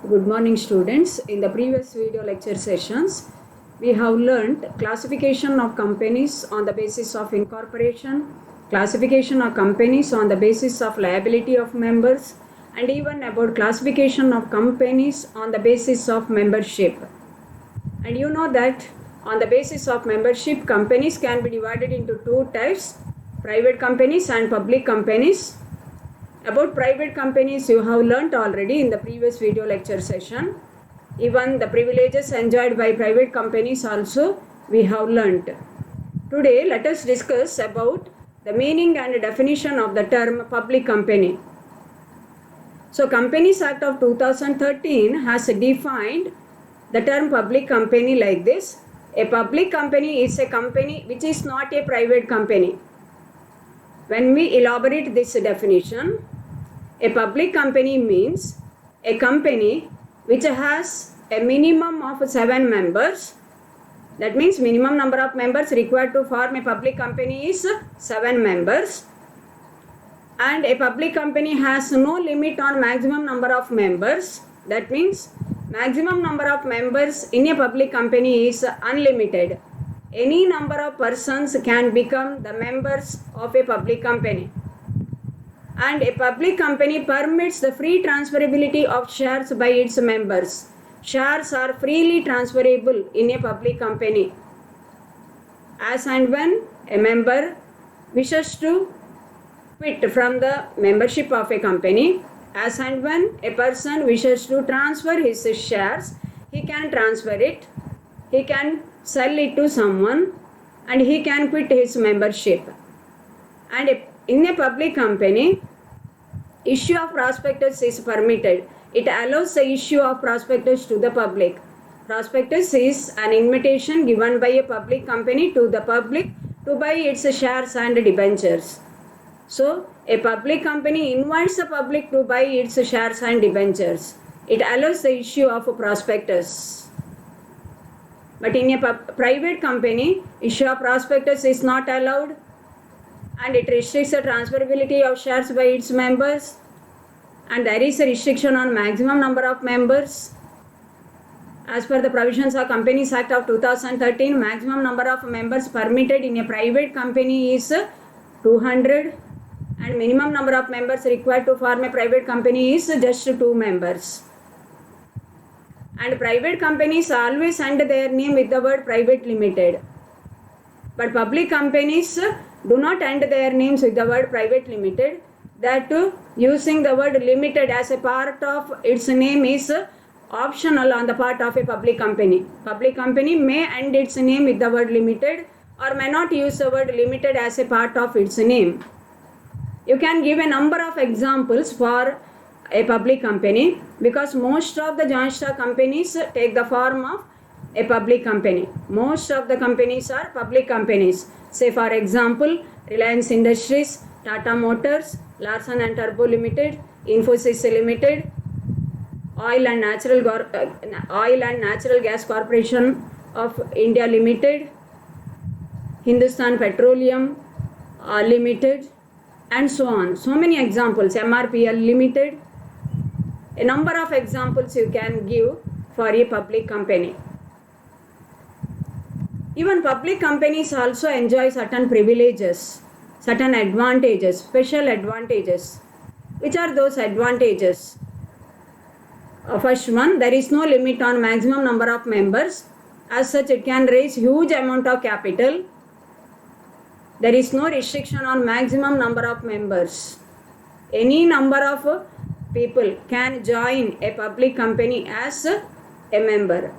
Good morning, students. In the previous video lecture sessions, we have learned classification of companies on the basis of incorporation, classification of companies on the basis of liability of members, and even about classification of companies on the basis of membership. And you know that on the basis of membership, companies can be divided into two types, private companies and public companies. About private companies, you have learnt already in the previous video lecture session. Even the privileges enjoyed by private companies also we have learnt. Today, let us discuss about the meaning and definition of the term public company. So, Companies Act of 2013 has defined the term public company like this. A public company is a company which is not a private company. When we elaborate this definition, a public company means a company which has a minimum of 7 members. That means minimum number of members required to form a public company is 7 members. And a public company has no limit on maximum number of members. That means maximum number of members in a public company is unlimited. Any number of persons can become the members of a public company. And a public company permits the free transferability of shares by its members. Shares are freely transferable in a public company. As and when a member wishes to quit from the membership of a company, as and when a person wishes to transfer his shares, he can transfer it, he can sell it to someone, and he can quit his membership. And in a public company, issue of prospectus is permitted. It allows the issue of prospectus to the public. Prospectus is an invitation given by a public company to the public to buy its shares and debentures. So, a public company invites the public to buy its shares and debentures. It allows the issue of a prospectus. But in a private company, issue of prospectus is not allowed, and it restricts the transferability of shares by its members, and there is a restriction on maximum number of members. As per the provisions of Companies Act of 2013, maximum number of members permitted in a private company is 200, and minimum number of members required to form a private company is just 2 members. And private companies always end their name with the word private limited. But public companies do not end their names with the word private limited. That using the word limited as a part of its name is optional on the part of a public company. Public company may end its name with the word limited or may not use the word limited as a part of its name. You can give a number of examples for a public company because most of the joint stock companies take the form of a public company. Most of the companies are public companies. Say for example, Reliance Industries, Tata Motors, Larsen and Toubro Limited, Infosys Limited, Oil and Natural Gas Corporation of India Limited, Hindustan Petroleum Limited, and so on. So many examples, MRPL Limited. A number of examples you can give for a public company. Even public companies also enjoy certain privileges, certain advantages, special advantages. Which are those advantages? First one, there is no limit on maximum number of members. As such, it can raise huge amount of capital. There is no restriction on maximum number of members. Any number of people can join a public company as a member.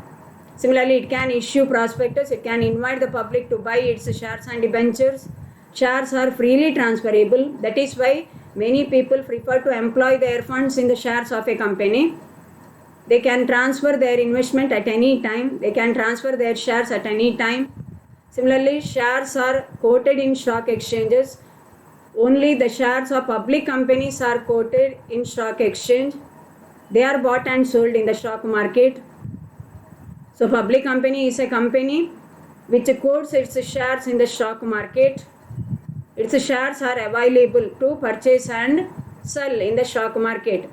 Similarly, it can issue prospectus, it can invite the public to buy its shares and debentures. Shares are freely transferable. That is why many people prefer to employ their funds in the shares of a company. They can transfer their investment at any time. They can transfer their shares at any time. Similarly, shares are quoted in stock exchanges. Only the shares of public companies are quoted in stock exchange. They are bought and sold in the stock market. So, public company is a company which quotes its shares in the stock market. Its shares are available to purchase and sell in the stock market.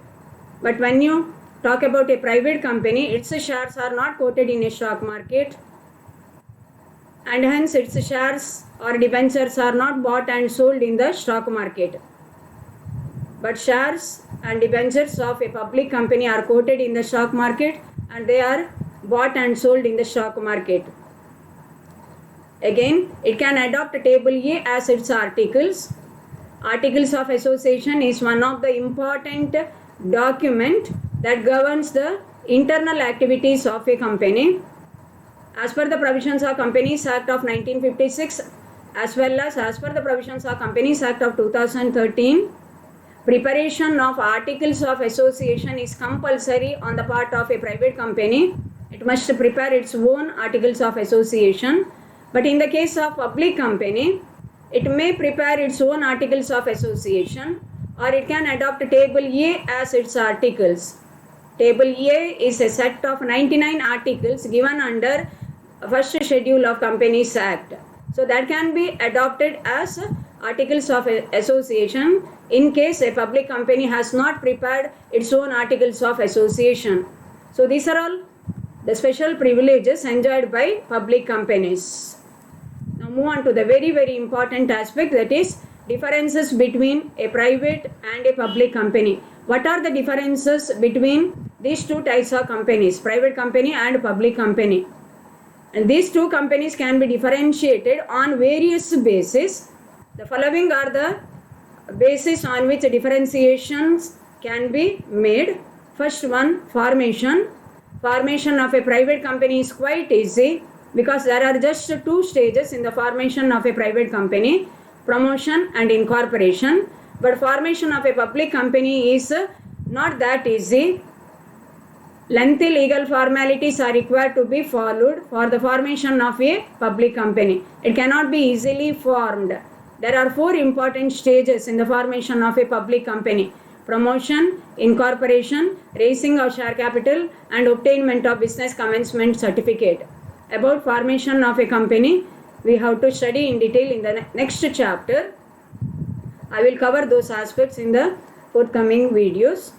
But when you talk about a private company, its shares are not quoted in a stock market, and hence its shares or debentures are not bought and sold in the stock market. But shares and debentures of a public company are quoted in the stock market and they are bought and sold in the stock market. Again, it can adopt Table A as its articles. Articles of Association is one of the important document that governs the internal activities of a company. As per the provisions of Companies Act of 1956 as well as per the provisions of Companies Act of 2013, preparation of articles of association is compulsory on the part of a private company. It must prepare its own articles of association. But in the case of public company, it may prepare its own articles of association or it can adopt Table A as its articles. Table A is a set of 99 articles given under first schedule of Companies Act. So that can be adopted as articles of association in case a public company has not prepared its own articles of association. So these are all the special privileges enjoyed by public companies. Now move on to the very important aspect, that is differences between a private and a public company. What are the differences between these two types of companies, private company and public company? And these two companies can be differentiated on various bases. The following are the bases on which differentiations can be made. First one, formation. Formation of a private company is quite easy because there are just two stages in the formation of a private company, promotion and incorporation. But formation of a public company is not that easy. Lengthy legal formalities are required to be followed for the formation of a public company. It cannot be easily formed. There are four important stages in the formation of a public company: promotion, incorporation, raising of share capital, and obtainment of business commencement certificate. About formation of a company, we have to study in detail in the next chapter. I will cover those aspects in the forthcoming videos.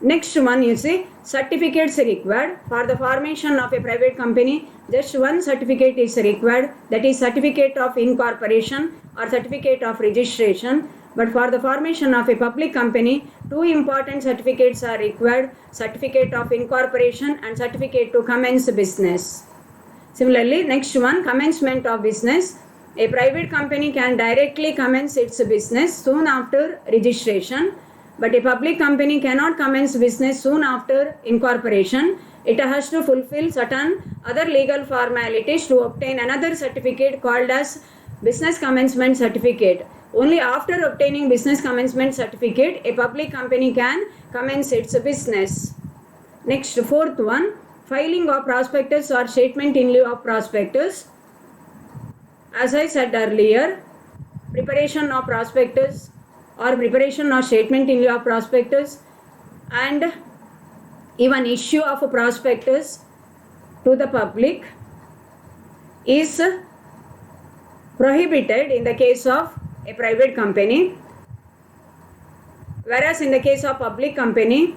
Next one, you see, certificates required. For the formation of a private company, just one certificate is required, that is certificate of incorporation or certificate of registration. But for the formation of a public company, two important certificates are required: certificate of incorporation and certificate to commence business. Similarly, next one, commencement of business. A private company can directly commence its business soon after registration, but a public company cannot commence business soon after incorporation. It has to fulfill certain other legal formalities to obtain another certificate called as business commencement certificate. Only after obtaining business commencement certificate, a public company can commence its business. Next, fourth one, filing of prospectus or statement in lieu of prospectus. As I said earlier, preparation of prospectus or preparation of statement in lieu of prospectus and even issue of a prospectus to the public is prohibited in the case of a private company, whereas in the case of public company,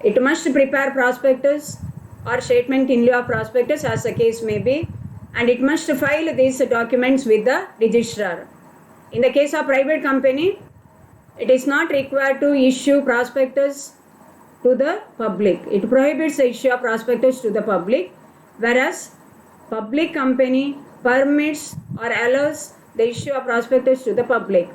it must prepare prospectus or statement in lieu of prospectus as the case may be, and it must file these documents with the registrar. In the case of private company, it is not required to issue prospectus to the public. It prohibits the issue of prospectus to the public, whereas public company permits or allows the issue of prospectus to the public.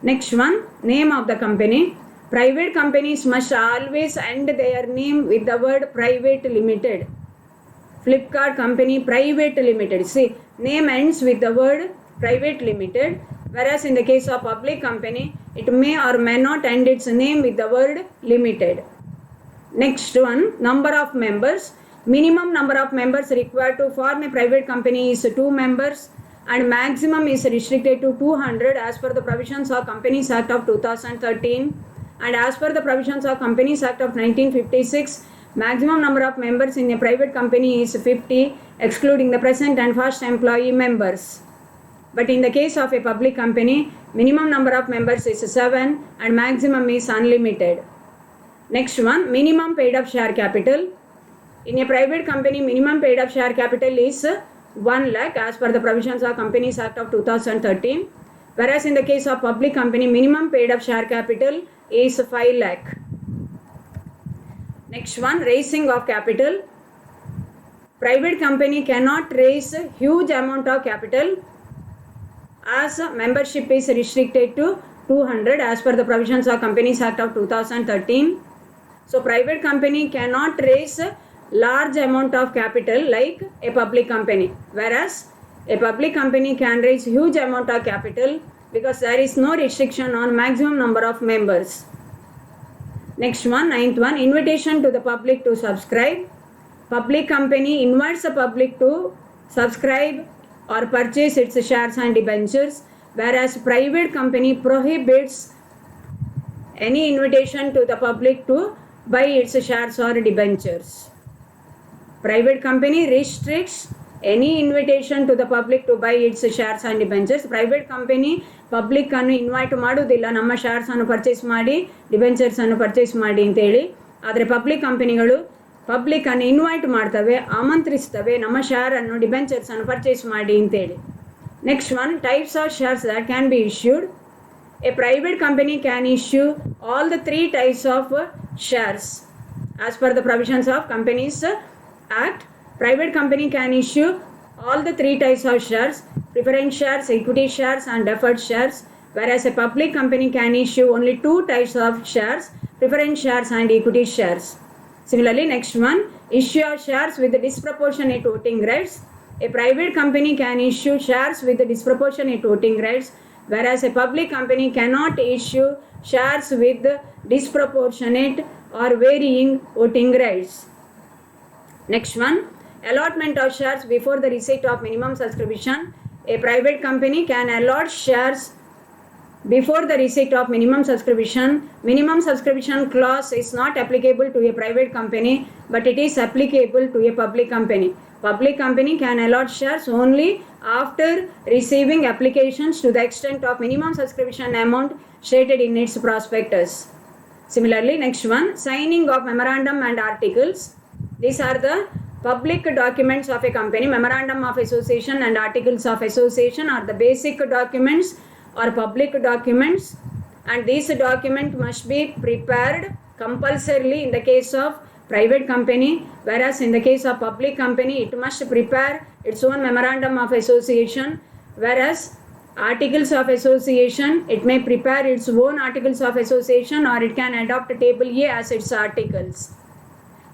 Next one, name of the company. Private companies must always end their name with the word private limited. Flipkart company private limited. See, name ends with the word private limited, whereas in the case of public company, it may or may not end its name with the word limited. Next one, number of members. Minimum number of members required to form a private company is 2 members and maximum is restricted to 200 as per the provisions of Companies Act of 2013, and as per the provisions of Companies Act of 1956, maximum number of members in a private company is 50, excluding the present and first employee members. But in the case of a public company, minimum number of members is 7 and maximum is unlimited. Next one, minimum paid up share capital. In a private company, minimum paid up share capital is 1 lakh as per the provisions of Companies Act of 2013. Whereas in the case of public company, minimum paid up share capital is 5 lakh. Next one, raising of capital. Private company cannot raise a huge amount of capital as membership is restricted to 200 as per the provisions of Companies Act of 2013. So private company cannot raise a large amount of capital like a public company, whereas a public company can raise huge amount of capital because there is no restriction on maximum number of members. Next one, ninth one, invitation to the public to subscribe. Public company invites the public to subscribe or purchase its shares and debentures, whereas private company prohibits any invitation to the public to buy its shares or debentures. Private company restricts any invitation to the public to buy its shares and debentures. Private company public ಅನ್ನು invite ಮಾಡೋದಿಲ್ಲ ನಮ್ಮ shares ಅನ್ನು purchase ಮಾಡಿ debentures ಅನ್ನು purchase ಮಾಡಿ ಅಂತೇಳಿ. ಆದರೆ public ಕಂಪನಿಗಳು ಪಬ್ಲಿಕ್ ಅನ್ನು ಇನ್ವೈಟ್ ಮಾಡ್ತವೆ, ಆಮಂತ್ರಿಸ್ತವೆ ನಮ್ಮ ಶೇರ್ ಅನ್ನು ಡಿಬೆಂಚರ್ಸ್ ಅನ್ನು ಪರ್ಚೇಸ್ ಮಾಡಿ ಅಂತೇಳಿ. Next one, types of shares that can be issued. A private company can issue all the 3 types of shares as per the provisions of Companies Act. Private company can issue all the 3 types of shares: preference shares, equity shares and deferred shares, whereas a public company can issue only 2 types of shares: preference shares and equity shares. Similarly, next one, issue of shares with disproportionate voting rights. A private company can issue shares with disproportionate voting rights, whereas a public company cannot issue shares with disproportionate or varying voting rights. Next one, allotment of shares before the receipt of minimum subscription. A private company can allot shares before the receipt of minimum subscription. Minimum subscription clause is not applicable to a private company, but it is applicable to a public company. Public company can allot shares only after receiving applications to the extent of minimum subscription amount stated in its prospectus. Similarly, next one, signing of memorandum and articles. These are the public documents of a company. Memorandum of association and articles of association are the basic documents or public documents, and these documents must be prepared compulsorily in the case of private company, whereas in the case of public company it must prepare its own memorandum of association, whereas articles of association it may prepare its own articles of association or it can adopt table A as its articles.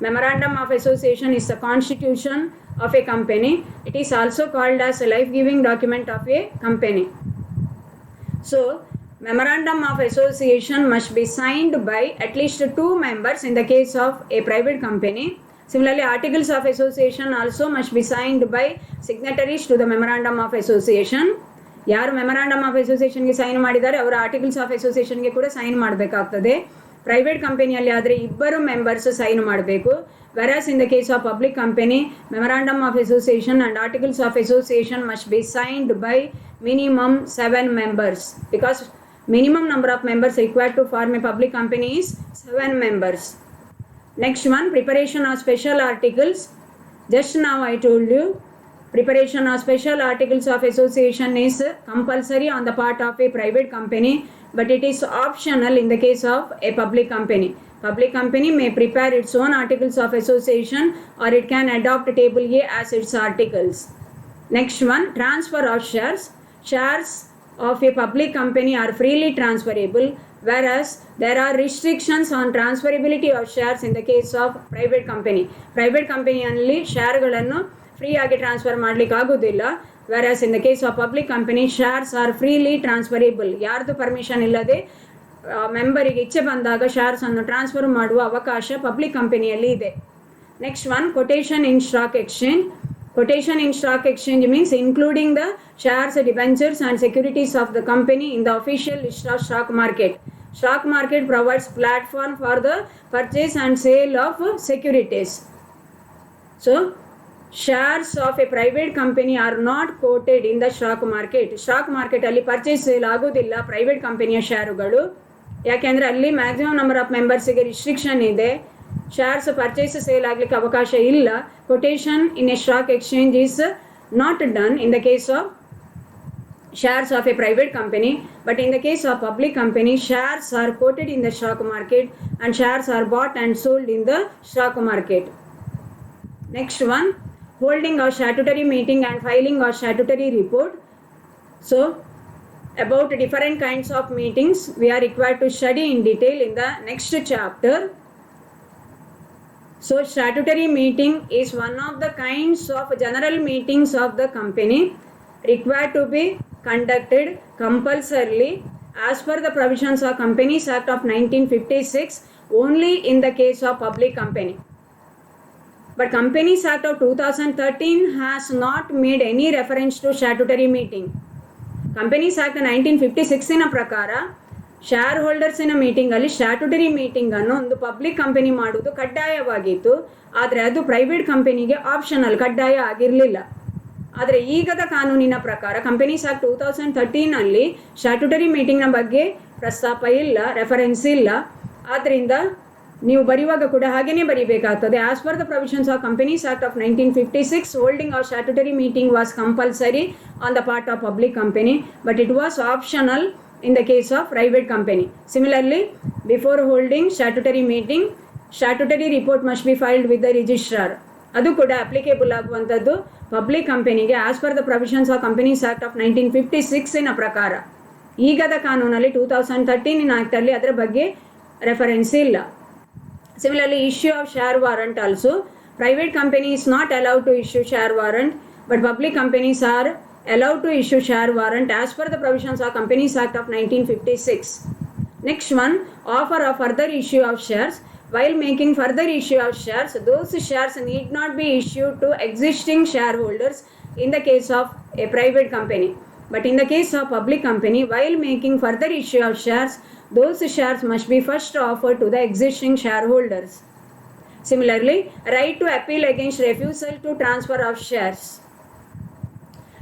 Memorandum of association is the constitution of a company. It is also called as a life-giving document of a company. So memorandum of association must be signed by at least 2 members in the case of a private company. Similarly, articles of association also must be signed by signatories to the memorandum of association. ಯಾರು memorandum of ಅಸೋಸಿಯೇಷನ್ಗೆ sign ಮಾಡಿದ್ದಾರೆ ಅವರು articles of ಅಸೋಸಿಯೇಷನ್ಗೆ ಕೂಡ sign ಮಾಡಬೇಕಾಗ್ತದೆ. Private ಕಂಪನಿಯಲ್ಲಿ ಆದರೆ ಇಬ್ಬರು members sign ಮಾಡಬೇಕು. whereas in the case of public company, memorandum of association and articles of association must be signed by minimum 7 members, because minimum number of members required to form a public company is 7 members. Next one, preparation of special articles. Just now I told you, preparation of special articles of association is compulsory on the part of a private company, but it is optional in the case of a public company. Public company may prepare its own articles of association or it can adopt table A as its articles. Next one, transfer of shares. Shares of a public company are freely transferable, whereas there are restrictions on transferability of shares in the case of private company. Private company only shareಗಳನ್ನು free ಆಗಿ transfer ಮಾಡಲಿಕ್ಕೆ ಆಗೋದಿಲ್ಲ, whereas in the case of public company shares are freely transferable. ಯಾರ್ದು permission ಇಲ್ಲದೆ ಮೆಂಬರಿಗೆ ಇಚ್ಛೆ ಬಂದಾಗ shares ಅನ್ನು transfer ಮಾಡುವ ಅವಕಾಶ ಪಬ್ಲಿಕ್ ಕಂಪನಿಯಲ್ಲಿ ಇದೆ. Next one, quotation in stock exchange. Quotation in stock exchange means including the shares, debentures and securities of the company in the official list of stock market. Stock market provides platform for the purchase and sale of securities. So, shares of a private company are not quoted in the stock market. Stock market ಅಲ್ಲಿ purchase sale ಆಗೋದಿಲ್ಲ private ಕಂಪನಿಯ ಶೇರುಗಳು. ಯಾಕೆಂದರೆ ಅಲ್ಲಿ maximum number of ಮೆಂಬರ್ಸಿಗೆ restriction ಇದೆ. Shares purchase sale ಆಗಲಿಕ್ಕೆ ಅವಕಾಶ ಇಲ್ಲ. Quotation in a stock exchange is not done in the case of shares of a private company, but in the case of public company, shares are quoted in the stock market and shares are bought and sold in the stock market. Next one, holding of statutory meeting and filing of statutory report. So about different kinds of meetings we are required to study in detail in the next chapter. So statutory meeting is one of the kinds of general meetings of the company required to be conducted compulsorily as per the provisions of Companies Act of 1956 only in the case of public company. But Companies Act of 2013 has not made any reference to statutory meeting. Companies Act 1956 ಇನ ಪ್ರಕಾರ share ಹೋಲ್ಡರ್ಸಿನ ಮೀಟಿಂಗಲ್ಲಿ statutory ಮೀಟಿಂಗನ್ನು ಒಂದು public company ಮಾಡುವುದು ಕಡ್ಡಾಯವಾಗಿತ್ತು. ಆದರೆ ಅದು private ಕಂಪನಿಗೆ optional, ಕಡ್ಡಾಯ ಆಗಿರಲಿಲ್ಲ. ಆದರೆ ಈಗದ ಕಾನೂನಿನ ಪ್ರಕಾರ ಕಂಪನೀಸ್ ಆಕ್ಟ್ 2013 ಸ್ಟ್ಯಾಟ್ಯುಟರಿ ಮೀಟಿಂಗ್ನ ಬಗ್ಗೆ ಪ್ರಸ್ತಾಪ ಇಲ್ಲ, ರೆಫರೆನ್ಸ್ ಇಲ್ಲ. ಆದ್ದರಿಂದ ನೀವು ಬರೆಯುವಾಗ ಕೂಡ ಹಾಗೆಯೇ ಬರೀಬೇಕಾಗ್ತದೆ. As per the provisions of companies act of 1956 holding of statutory meeting was compulsory on the part of public company, but it was optional in the case of private company. Similarly, before holding statutory meeting, statutory report must be filed with the registrar. ಅದು ಕೂಡ applicable ಆಗುವಂಥದ್ದು public ಕಂಪನಿಗೆ as per the provisions of companies act of 1956 ಪ್ರಕಾರ. ಈಗದ ಕಾನೂನಲ್ಲಿ 2013 ಆ್ಯಕ್ಟಲ್ಲಿ ಅದರ ಬಗ್ಗೆ reference ಇಲ್ಲ. Similarly issue of share warrant also. Private company is not allowed to issue share warrant, but public companies are allowed to issue share warrant as per the provisions of Companies Act of 1956. Next one, offer of further issue of shares. While making further issue of shares, those shares need not be issued to existing shareholders in the case of a private company. But in the case of public company, while making further issue of shares, those shares must be first offered to the existing shareholders. Similarly, right to appeal against refusal to transfer of shares.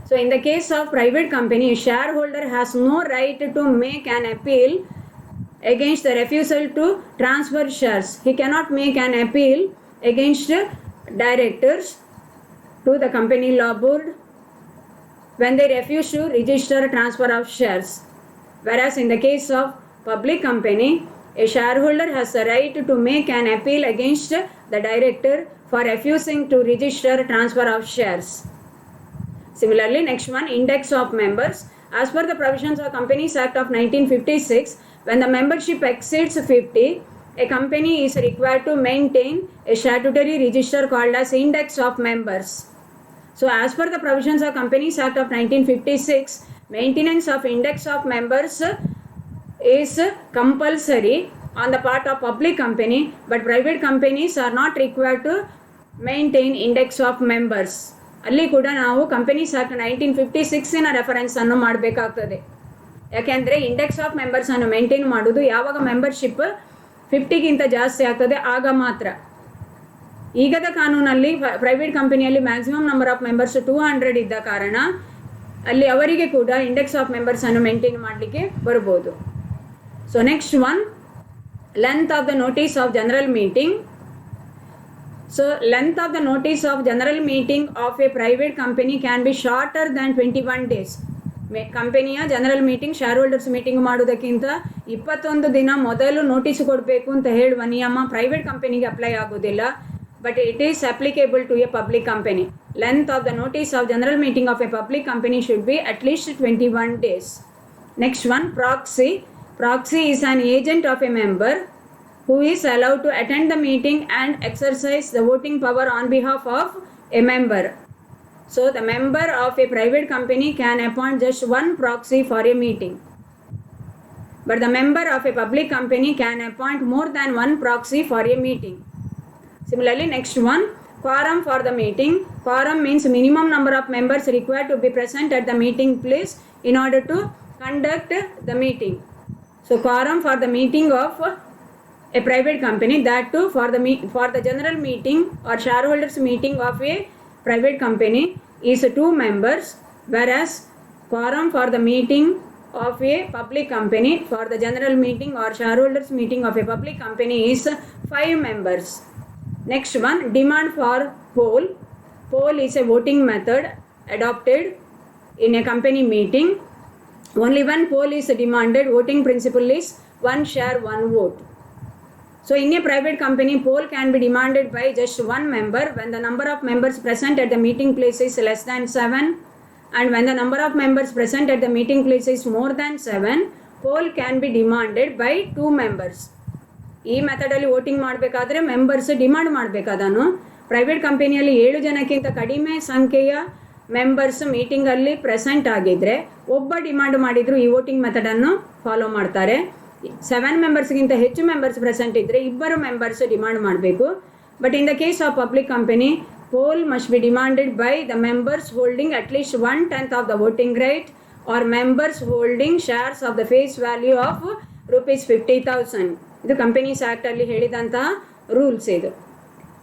So in the case of private company, shareholder has no right to make an appeal against the refusal to transfer shares. He cannot make an appeal against directors to the company law board when they refuse to register transfer of shares. Whereas in the case of public company, a shareholder has the right to make an appeal against the director for refusing to register transfer of shares. Similarly, next one, index of members. As per the provisions of Companies Act of 1956, when the membership exceeds 50, a company is required to maintain a statutory register called as index of members. So as per the provisions of Companies Act of 1956, maintenance of index of members is compulsory on the part of public company, but private companies are not required to maintain index of members. ಅಲ್ಲಿ ಕೂಡ ನಾವು companies act 1956 ರೆಫರೆನ್ಸನ್ನು ಮಾಡಬೇಕಾಗ್ತದೆ. ಯಾಕೆಂದರೆ index of ಮೆಂಬರ್ಸನ್ನು maintain ಮಾಡೋದು ಯಾವಾಗ membership 50ಗಿಂತ ಜಾಸ್ತಿ ಆಗ್ತದೆ ಆಗ ಮಾತ್ರ. ಈಗದ ಕಾನೂನಲ್ಲಿ ಪ್ರೈವೇಟ್ ಕಂಪನಿಯಲ್ಲಿ ಮ್ಯಾಕ್ಸಿಮಮ್ ನಂಬರ್ ಆಫ್ ಮೆಂಬರ್ಸ್ 200 ಇದ್ದ ಕಾರಣ ಅಲ್ಲಿ ಅವರಿಗೆ ಕೂಡ ಇಂಡೆಕ್ಸ್ ಆಫ್ ಮೆಂಬರ್ಸನ್ನು ಮೇಂಟೈನ್ ಮಾಡಲಿಕ್ಕೆ ಬರ್ಬೋದು. So next one, length of the notice of general meeting. So length of the notice of general meeting of a private company can be shorter than 21 days. ಕಂಪನಿಯ general meeting share holders meeting ಮಾಡೋದಕ್ಕಿಂತ 21 ದಿನ ಮೊದಲು notice ಕೊಡಬೇಕು ಅಂತ ಹೇಳುವ ನಿಯಮ private ಕಂಪನಿಗೆ apply ಆಗೋದಿಲ್ಲ. But it is applicable to a public company. Length of the notice of general meeting of a public company should be at least 21 days. Next one, proxy. Proxy is an agent of a member who is allowed to attend the meeting and exercise the voting power on behalf of a member. So the member of a private company can appoint just one proxy for a meeting, but the member of a public company can appoint more than one proxy for a meeting. Similarly, next one, quorum for the meeting. Quorum means minimum number of members required to be present at the meeting place in order to conduct the meeting. So quorum for the meeting of a private company, that too for the general meeting or shareholders meeting of a private company is 2 members, whereas quorum for the meeting of a public company for the general meeting or shareholders meeting of a public company is 5 members. Next one, demand for poll. Poll is a voting method adopted in a company meeting. Only one poll is demanded. Voting principle is 1 share 1 vote. So in a private company, poll can be demanded by just one member when the number of members present at the meeting place is less than 7, and when the number of members present at the meeting place is more than 7, poll can be demanded by 2 members. ಈ ಮೆಥಡಲ್ಲಿ voting ಮಾಡಬೇಕಾದ್ರೆ members demand ಮಾಡಬೇಕಾದನು. Private ಕಂಪನಿಯಲ್ಲಿ 7 ಜನಕ್ಕಿಂತ ಕಡಿಮೆ ಸಂಖ್ಯೆಯ members ಮೀಟಿಂಗಲ್ಲಿ present ಆಗಿದ್ದರೆ ಒಬ್ಬ demand ಮಾಡಿದ್ರು ಈ voting ಮೆಥಡನ್ನು follow ಮಾಡ್ತಾರೆ. 7 ಮೆಂಬರ್ಸ್ಗಿಂತ ಹೆಚ್ಚು ಮೆಂಬರ್ಸ್ ಪ್ರೆಸೆಂಟ್ ಇದ್ದರೆ ಇಬ್ಬರು ಮೆಂಬರ್ಸ್ ಡಿಮಾಂಡ್ ಮಾಡಬೇಕು. But in the case of public company, poll must be demanded by the members holding at least 1/10 of the voting right or members holding shares of the face value of rupees 50,000. ಇದು companies act ಅಲ್ಲಿ ಹೇಳಿದಂತಹ rules ಇದು.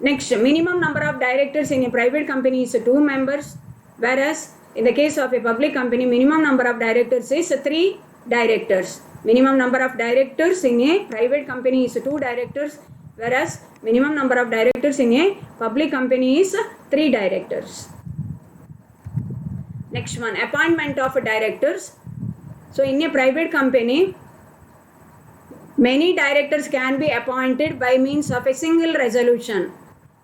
Next, minimum number of directors in a private company is 2 members, whereas in the case of a public company minimum number of directors is 3 directors. Minimum number of directors in a private company is 2 directors, whereas minimum number of directors in a public company is 3 directors. Next one, appointment of directors. So in a private company, many directors can be appointed by means of a single resolution.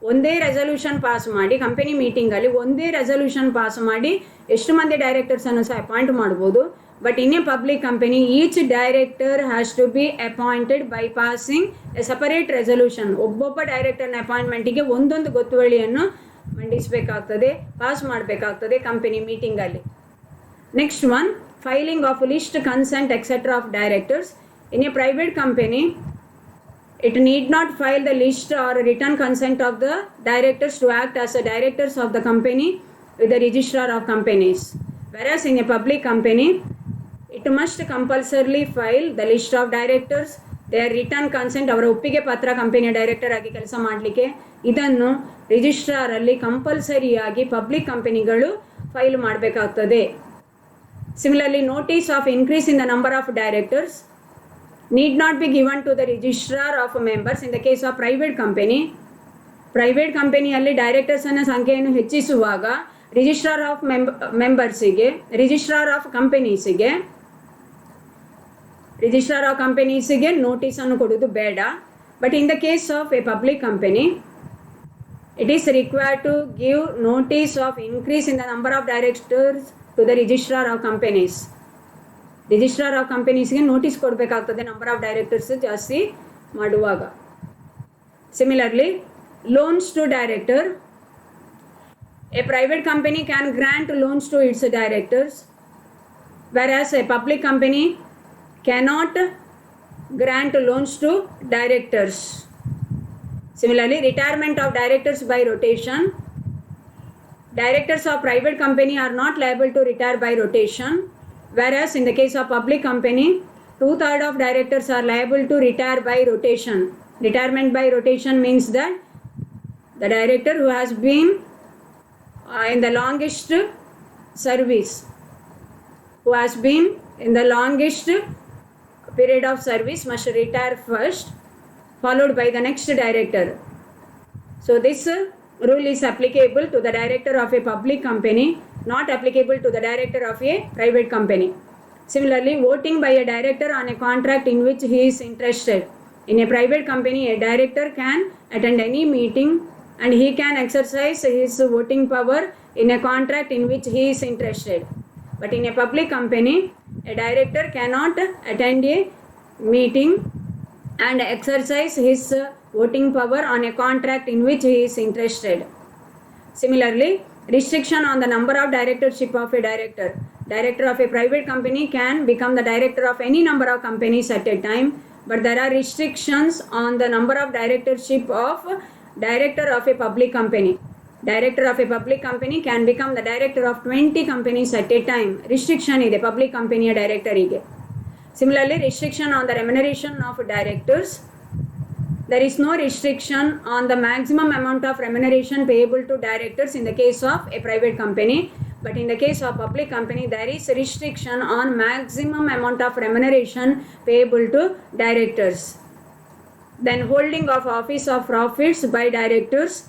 ಒಂದೇ resolution pass ಮಾಡಿ, company ಮೀಟಿಂಗಲ್ಲಿ ಒಂದೇ resolution pass ಮಾಡಿ ಎಷ್ಟು ಮಂದಿ ಡೈರೆಕ್ಟರ್ಸನ್ನು ಸಹ appoint ಮಾಡ್ಬೋದು. But in a public company each director has to be appointed by passing a separate resolution. ಒಬ್ಬೊಬ್ಬ ಡೈರೆಕ್ಟರ್ನ ಅಪಾಯಿಂಟ್ಮೆಂಟಿಗೆ ಒಂದೊಂದು ಗೊತ್ತುವಳಿಯನ್ನು ಮಂಡಿಸಬೇಕಾಗ್ತದೆ, ಪಾಸ್ ಮಾಡಬೇಕಾಗ್ತದೆ ಕಂಪನಿ ಮೀಟಿಂಗಲ್ಲಿ. Next one, filing of list, consent etcetera of directors. In a private company, it need not file the list or written consent of the directors to act as a directors of the company with the registrar of companies. Whereas in a public company, it must compulsorily file the list of directors, their written consent, ಅವರ ಒಪ್ಪಿಗೆ ಪತ್ರ ಕಂಪನಿಯ director ಆಗಿ ಕೆಲಸ ಮಾಡಲಿಕ್ಕೆ. ಇದನ್ನು registrar ಅಲ್ಲಿ ಕಂಪಲ್ಸರಿಯಾಗಿ public ಕಂಪನಿಗಳು ಫೈಲ್ ಮಾಡಬೇಕಾಗ್ತದೆ. Similarly, notice of increase in the number of directors need not be given to the registrar of members in the case of private company. Private ಕಂಪನಿಯಲ್ಲಿ ಡೈರೆಕ್ಟರ್ಸನ್ನ ಸಂಖ್ಯೆಯನ್ನು ಹೆಚ್ಚಿಸುವಾಗ ರಿಜಿಸ್ಟ್ರಾರ್ ಆಫ್ ಮೆಂಬರ್ಸಿಗೆ, ರಿಜಿಸ್ಟ್ರಾರ್ ಆಫ್ ಕಂಪನೀಸಿಗೆ ನೋಟಿಸನ್ನು ಕೊಡೋದು ಬೇಡ. But in the case of a public company, it is required to give notice of increase in the number of directors to the registrar of companies. Registrar of ಕಂಪನೀಸ್ಗೆ notice ಕೊಡಬೇಕಾಗ್ತದೆ number of directors ಜಾಸ್ತಿ ಮಾಡುವಾಗ. Similarly, loans to director. A private company can grant loans to its directors, whereas a public company cannot grant loans to directors. Similarly, retirement of directors by rotation. Directors of private company are not liable to retire by rotation, whereas in the case of public company, 2/3 of directors are liable to retire by rotation. Retirement by rotation means that the director who has been in the longest service, who has been in the longest period of service must retire first, followed by the next director. So this rule is applicable to the director of a public company, not applicable to the director of a private company. Similarly, voting by a director on a contract in which he is interested. In a private company, a director can attend any meeting and he can exercise his voting power in a contract in which he is interested. But in a public company, a director cannot attend a meeting and exercise his voting power on a contract in which he is interested. Similarly, restriction on the number of directorship of a director. Director of a private company can become the director of any number of companies at a time, but there are restrictions on the number of directorship of director of a public company. Director of a public company can become the director of 20 companies at a time. Restriction ide public company director ige. Similarly, restriction on the remuneration of directors. There is no restriction on the maximum amount of remuneration payable to directors in the case of a private company, But in the case of public company, there is a restriction on maximum amount of remuneration payable to directors. Then holding of office of profits by directors.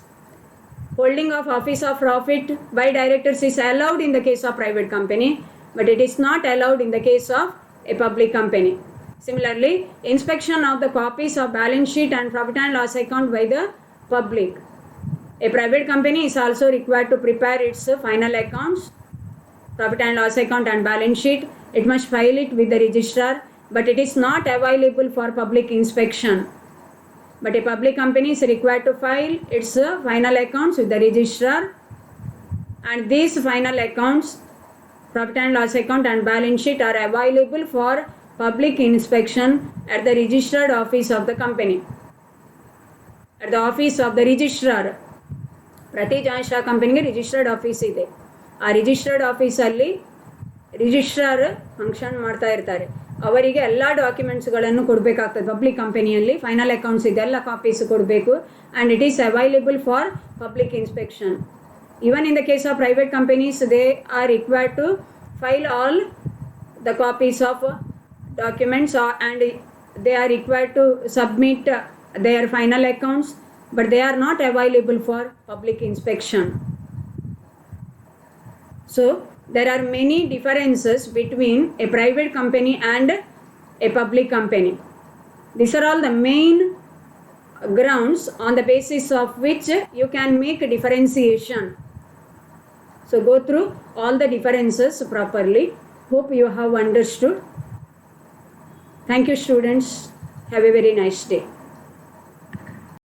Holding of office of profit by directors is allowed in the case of private company, but it is not allowed in the case of a public company. Similarly, inspection of the copies of balance sheet and profit and loss account by the public. A private company is also required to prepare its final accounts, profit and loss account and balance sheet. It must file it with the registrar, but it is not available for public inspection. But a public company is required to file its final accounts with the registrar, and these final accounts, profit and loss account and balance sheet, are available for public inspection at the registered office of the company. At the office of the registrar, ಪ್ರತಿ joint stock ಕಂಪನಿಗೆ registered office ಇದೆ. ಆ registered ಆಫೀಸಲ್ಲಿ registrar function ಮಾಡ್ತಾ ಇರ್ತಾರೆ. ಅವರಿಗೆ ಎಲ್ಲ ಡಾಕ್ಯುಮೆಂಟ್ಸ್ಗಳನ್ನು ಕೊಡಬೇಕಾಗ್ತದೆ. ಪಬ್ಲಿಕ್ ಕಂಪನಿಯಲ್ಲಿ ಫೈನಲ್ ಅಕೌಂಟ್ಸ್ ಇದೆಲ್ಲ ಕಾಪೀಸ್ ಕೊಡಬೇಕು, and it is available for public inspection. Even in the case of private companies, they are required to file all the copies of documents, and they are required to submit their final accounts, but they are not available for public inspection. So there are many differences between a private company and a public company. These are all the main grounds on the basis of which you can make differentiation. So go through all the differences properly. Hope you have understood. Thank you, students. Have a very nice day.